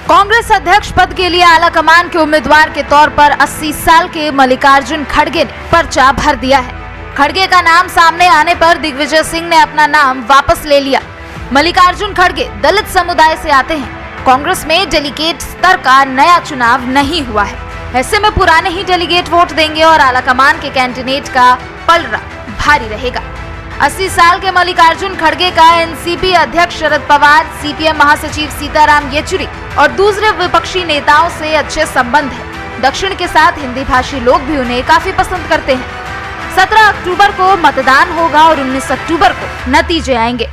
कांग्रेस अध्यक्ष पद के लिए आलाकमान के उम्मीदवार के तौर पर 80 साल के मल्लिकार्जुन खड़गे ने पर्चा भर दिया है। खड़गे का नाम सामने आने पर दिग्विजय सिंह ने अपना नाम वापस ले लिया। मल्लिकार्जुन खड़गे दलित समुदाय से आते हैं। कांग्रेस में डेलीगेट स्तर का नया चुनाव नहीं हुआ है, ऐसे में पुराने ही डेलीगेट वोट देंगे और आलाकमान के कैंडिडेट का पलड़ा भारी रहेगा। 80 साल के मल्लिकार्जुन खड़गे का एनसीपी अध्यक्ष शरद पवार, सीपीएम महासचिव सीताराम येचुरी और दूसरे विपक्षी नेताओं से अच्छे संबंध है। दक्षिण के साथ हिंदी भाषी लोग भी उन्हें काफी पसंद करते हैं। 17 अक्टूबर को मतदान होगा और 19 अक्टूबर को नतीजे आएंगे।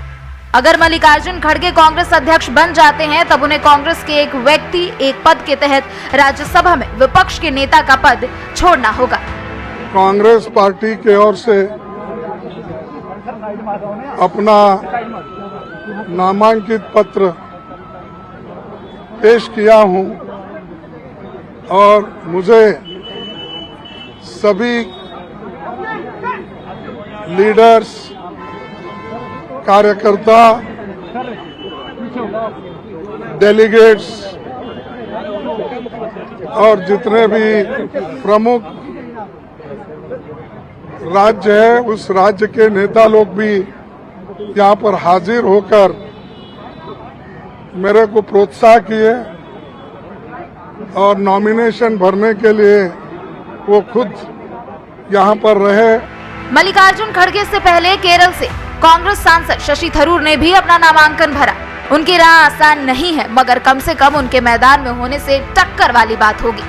अगर मल्लिकार्जुन खड़गे कांग्रेस अध्यक्ष बन जाते हैं तब उन्हें कांग्रेस के एक व्यक्ति एक पद के तहत राज्यसभा में विपक्ष के नेता का पद छोड़ना होगा। कांग्रेस पार्टी की ओर से अपना नामांकित पत्र पेश किया हूं और मुझे सभी लीडर्स, कार्यकर्ता, डेलीगेट्स और जितने भी प्रमुख राज्य है उस राज्य के नेता लोग भी यहाँ पर हाजिर होकर मेरे को प्रोत्साहन किए और नॉमिनेशन भरने के लिए वो खुद यहाँ पर रहे। मल्लिकार्जुन खड़गे से पहले केरल से कांग्रेस सांसद शशि थरूर ने भी अपना नामांकन भरा। उनकी राह आसान नहीं है, मगर कम से कम उनके मैदान में होने से टक्कर वाली बात होगी।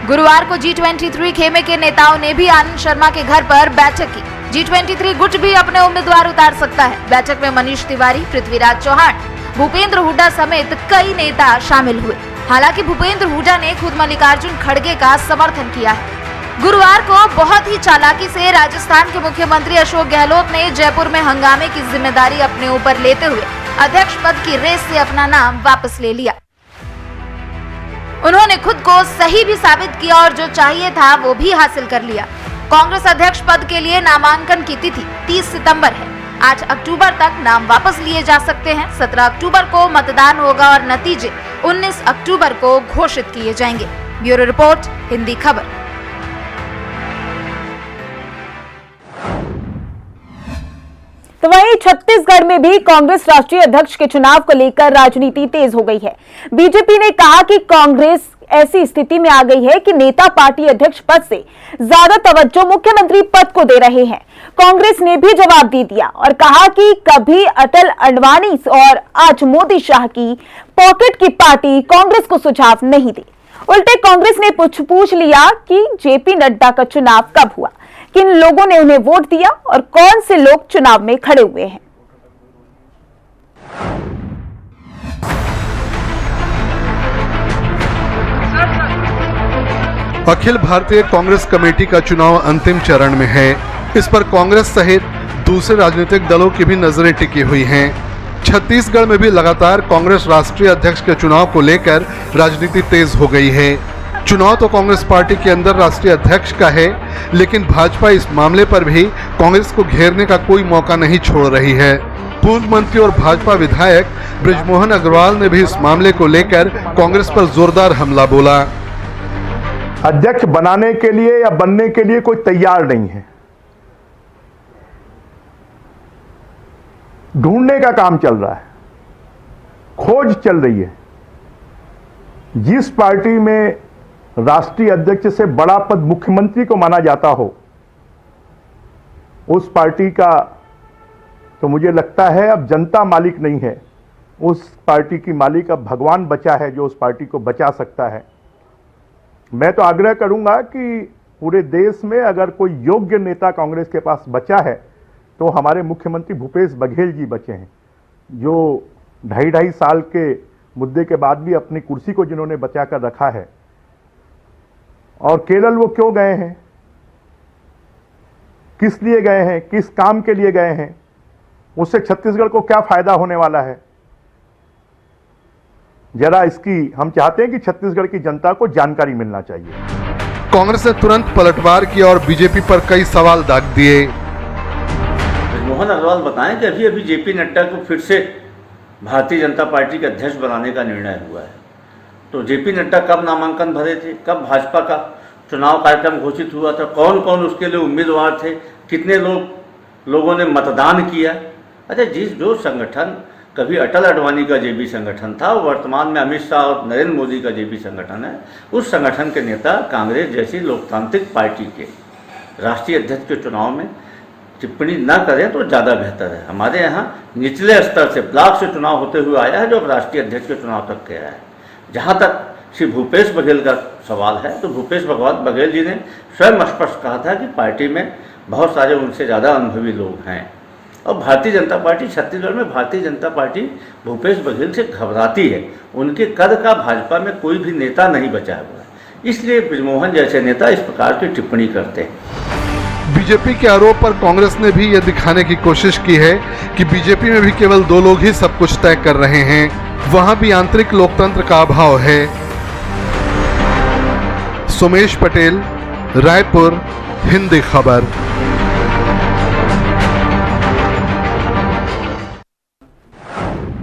गुरुवार को G23 खेमे के नेताओं ने भी आनंद शर्मा के घर पर बैठक की। G23 गुट भी अपने उम्मीदवार उतार सकता है। बैठक में मनीष तिवारी, पृथ्वीराज चौहान, भूपेंद्र हुड्डा समेत कई नेता शामिल हुए। हालांकि भूपेंद्र हुड्डा ने खुद मल्लिकार्जुन खड़गे का समर्थन किया है। गुरुवार को बहुत ही चालाकी से राजस्थान के मुख्यमंत्री अशोक गहलोत ने जयपुर में हंगामे की जिम्मेदारी अपने ऊपर लेते हुए अध्यक्ष पद की रेस से अपना नाम वापस ले लिया। उन्होंने खुद को सही भी साबित किया और जो चाहिए था वो भी हासिल कर लिया। कांग्रेस अध्यक्ष पद के लिए नामांकन की तिथि 30 सितंबर है। 8 अक्टूबर तक नाम वापस लिए जा सकते हैं। 17 अक्टूबर को मतदान होगा और नतीजे 19 अक्टूबर को घोषित किए जाएंगे। ब्यूरो रिपोर्ट, हिंदी खबर। तो वहीं छत्तीसगढ़ में भी कांग्रेस राष्ट्रीय अध्यक्ष के चुनाव को लेकर राजनीति तेज हो गई है। बीजेपी ने कहा कि कांग्रेस ऐसी स्थिति में आ गई है कि नेता पार्टी अध्यक्ष पद से ज्यादा तवज्जो मुख्यमंत्री पद को दे रहे हैं। कांग्रेस ने भी जवाब दे दिया और कहा कि कभी अटल अडवाणी और आज मोदी शाह की पॉकेट की पार्टी कांग्रेस को सुझाव नहीं दी। उल्टे कांग्रेस ने पूछ लिया कि जेपी नड्डा का चुनाव कब हुआ, किन लोगों ने उन्हें वोट दिया और कौन से लोग चुनाव में खड़े हुए हैं। अखिल भारतीय कांग्रेस कमेटी का चुनाव अंतिम चरण में है। इस पर कांग्रेस सहित दूसरे राजनीतिक दलों की भी नजरें टिकी हुई हैं। छत्तीसगढ़ में भी लगातार कांग्रेस राष्ट्रीय अध्यक्ष के चुनाव को लेकर राजनीति तेज हो गई है। चुनाव तो कांग्रेस पार्टी के अंदर राष्ट्रीय अध्यक्ष का है, लेकिन भाजपा इस मामले पर भी कांग्रेस को घेरने का कोई मौका नहीं छोड़ रही है। पूर्व मंत्री और भाजपा विधायक बृजमोहन अग्रवाल ने भी इस मामले को लेकर कांग्रेस पर जोरदार हमला बोला। अध्यक्ष बनाने के लिए या बनने के लिए कोई तैयार नहीं है। ढूंढने का काम चल रहा है, खोज चल रही है। जिस पार्टी में राष्ट्रीय अध्यक्ष से बड़ा पद मुख्यमंत्री को माना जाता हो, उस पार्टी का तो मुझे लगता है अब जनता मालिक नहीं है। उस पार्टी की मालिक अब भगवान बचा है जो उस पार्टी को बचा सकता है। मैं तो आग्रह करूंगा कि पूरे देश में अगर कोई योग्य नेता कांग्रेस के पास बचा है तो हमारे मुख्यमंत्री भूपेश बघेल जी बचे हैं, जो 2.5 साल के मुद्दे के बाद भी अपनी कुर्सी को जिन्होंने बचा कर रखा है। और केरल वो क्यों गए हैं, किस लिए गए हैं, किस काम के लिए गए हैं, उससे छत्तीसगढ़ को क्या फायदा होने वाला है, जरा इसकी हम चाहते हैं कि छत्तीसगढ़ की जनता को जानकारी मिलना चाहिए। कांग्रेस ने तुरंत पलटवार किया और बीजेपी पर कई सवाल दाग दिए। मोहन अग्रवाल बताएं कि अभी अभी जेपी नड्डा को फिर से भारतीय जनता पार्टी के अध्यक्ष बनाने का निर्णय हुआ है तो जेपी नड्डा कब नामांकन भरे थे, कब भाजपा का चुनाव कार्यक्रम घोषित हुआ था, कौन कौन उसके लिए उम्मीदवार थे, कितने लोगों ने मतदान किया। अच्छा, जो संगठन कभी अटल अडवाणी का जेबी संगठन था, वर्तमान में अमित शाह और नरेंद्र मोदी का जेबी संगठन है, उस संगठन के नेता कांग्रेस जैसी लोकतांत्रिक पार्टी के राष्ट्रीय अध्यक्ष के चुनाव में टिप्पणी न करें तो ज़्यादा बेहतर है। हमारे यहाँ निचले स्तर से ब्लॉक से चुनाव होते हुए आया है, जो अब राष्ट्रीय अध्यक्ष के चुनाव तक गया है। जहाँ तक श्री भूपेश बघेल का सवाल है, तो भूपेश बघेल जी ने स्वयं स्पष्ट कहा था कि पार्टी में बहुत सारे उनसे ज़्यादा अनुभवी लोग हैं, और भारतीय जनता पार्टी छत्तीसगढ़ में भारतीय जनता पार्टी भूपेश बघेल से घबराती है। उनके कद का भाजपा में कोई भी नेता नहीं बचा हुआ है, इसलिए बृजमोहन जैसे नेता इस प्रकार की टिप्पणी करते हैं। बीजेपी के आरोप पर कांग्रेस ने भी यह दिखाने की कोशिश की है कि बीजेपी में भी केवल 2 लोग ही सब कुछ तय कर रहे हैं, वहां भी आंतरिक लोकतंत्र का अभाव है। सुमेश पटेल, रायपुर, हिंदी खबर।